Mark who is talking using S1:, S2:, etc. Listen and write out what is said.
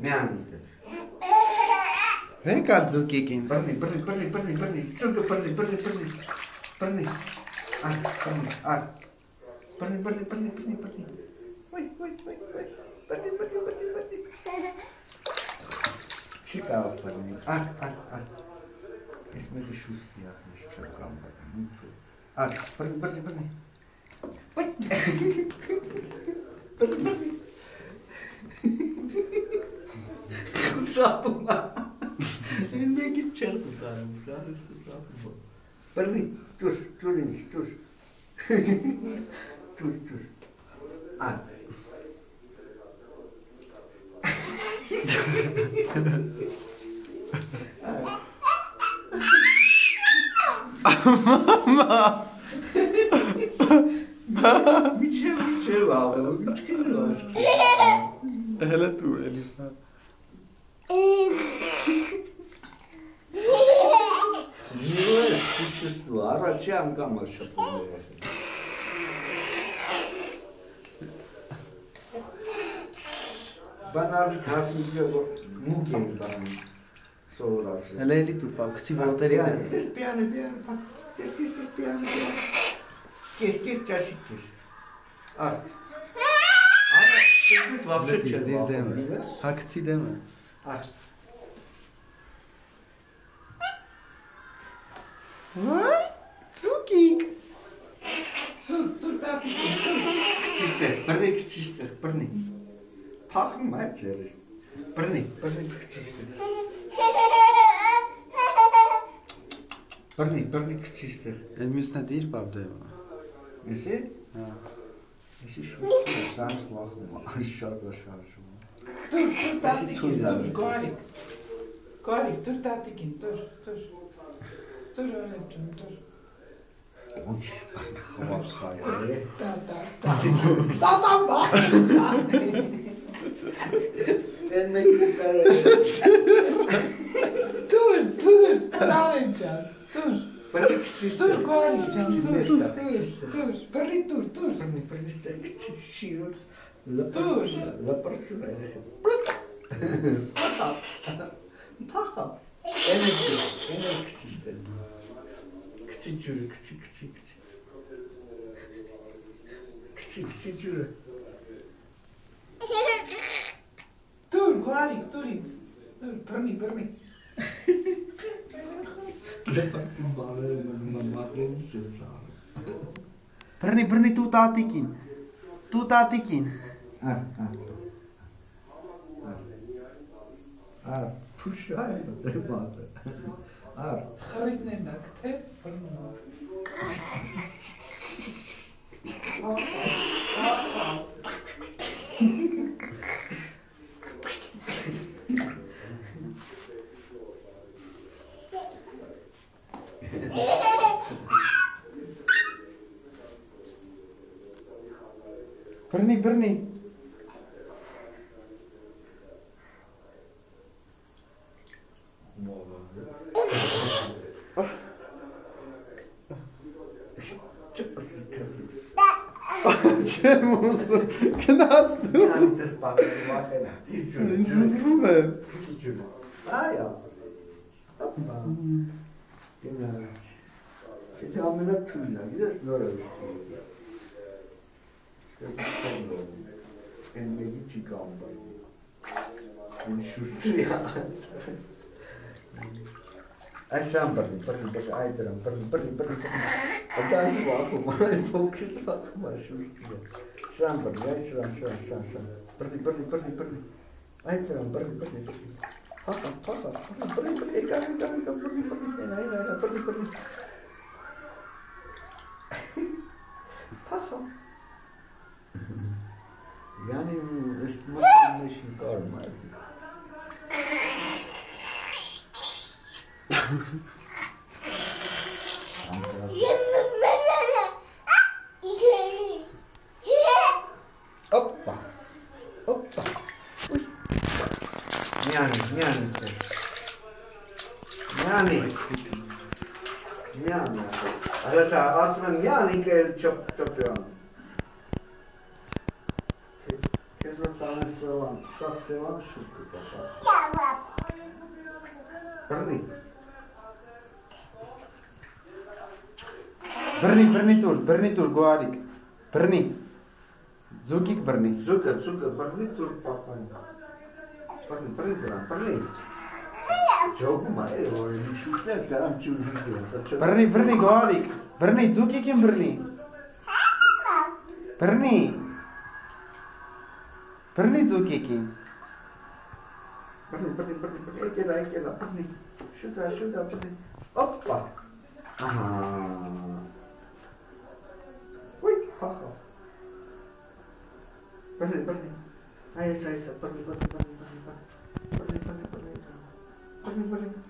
S1: Միանիտես։
S2: Վեկալ ձուկիկին։
S1: Բռնի։ Ձուկը բռնի։ Բռնի։ Ար։ Բռնի։ Ոյ։ Բռնի։ Չի կարող բռնի։ Ար։ Ես մեր շուստի ախնես չեմ կամ բռնի։ Ար, բռնի։ Ոյ։ Բռնի։ Խուսապում է։ Են մեկին չեր խուսանում, սարես խուսապում է։ Բռնի, ճուր ինձ, ճուր։ Ար։
S2: Մամա։
S1: Միջև աղը, միջքին ասք։
S2: Հելը դու էլի։
S1: Զիրոյս սուսստու, առաջի անգամ շպում է։ Բանալի հասնիկը մուկ են բանում, սովորասը։
S2: Հելը էլի դու պավ, կցի ոտերի է։
S1: Տես պիանը, Կեր ճաշիկ կեր։ Ար։ Արա, տեքնից վապշը չես վապում։
S2: Հակցի դեմ է։
S1: Ար։
S2: Ձուկիկ։
S1: Կցիստեր, բռնի։ Փախնում այդ ջերես։ Բռնի, կցիստեր։ Բռնի, կցիստեր։
S2: Էլ մյուսնա դիր պավ դեմ։
S1: Եսի։
S2: Հա։
S1: Եսի շուտ սանց վախում, շատ շարժում։
S3: Dur tatikin, dur Kolik, dur tatikin, dur. Dur öyle yapacağım, dur.
S1: Uç, xavaz xayır.
S3: Ta bak.
S1: Ben ne güzel.
S3: Dur, devam edeceğim, dur. Dur Kolik'cığım, dur. Bırri dur. Dur.
S1: Paha. Enerji işte. Küçük. Küçük.
S3: Dur Kolik, dur it. Dur, bırni.
S1: Lepartın bağlı, mamadeni sözü.
S2: Բռնի դու տատիկին։
S1: Ար, փուշայ դե բաթ։ Ար,
S3: Խրիկն են ակթե, բռնում։
S2: Բռնի։ Չեմ ուզում, կնաս դու։
S1: անիտես բակը վախենա։
S2: Ինձ զզվում եմ։
S1: Այո։ Ապա։ Գնաց։ Եթե ամենաթույլն է, գիտես նորը ուշքի։ Են մեկի չի կամ բայնի։ Են շուստրի Այսան բռնի, այ դրան, բռնի։ Ատա այս վախում, այս փոքսից վախում է շուշտրի։ Սրան բռնի, այս սրան։ Բռնի։ Այ դրան, բռնի։ Փախա, բռնի, եկան, բռնի, Փախա։ Yani ըստմոտ մեշին կարում է։ Опа. Няни. Așa, altfel Iani că ce-o pe-o. Ce-ți-o Սավան շուտ կպապա։ Բռնի։
S2: Բռնի տուր, գոհարիկ։ Բռնի։ Ձուկիկ բռնի։
S1: Ձուկը, բռնի տուր պապան։ Բռնի դրան, բռնի։ Ջոգում է, որ միշուտներ կարամ ճուզի։
S2: Բռնի, գոհարիկ։ Բռնի, ձուկիկին բռնի։ Բռնի ձուկիկին։
S1: Բռնի, եկելա, բռնի։ Շուտա, բռնի։ Օպա։ Ահա։ Ուй, հախա։ Բռնի։ Այս, բռնի։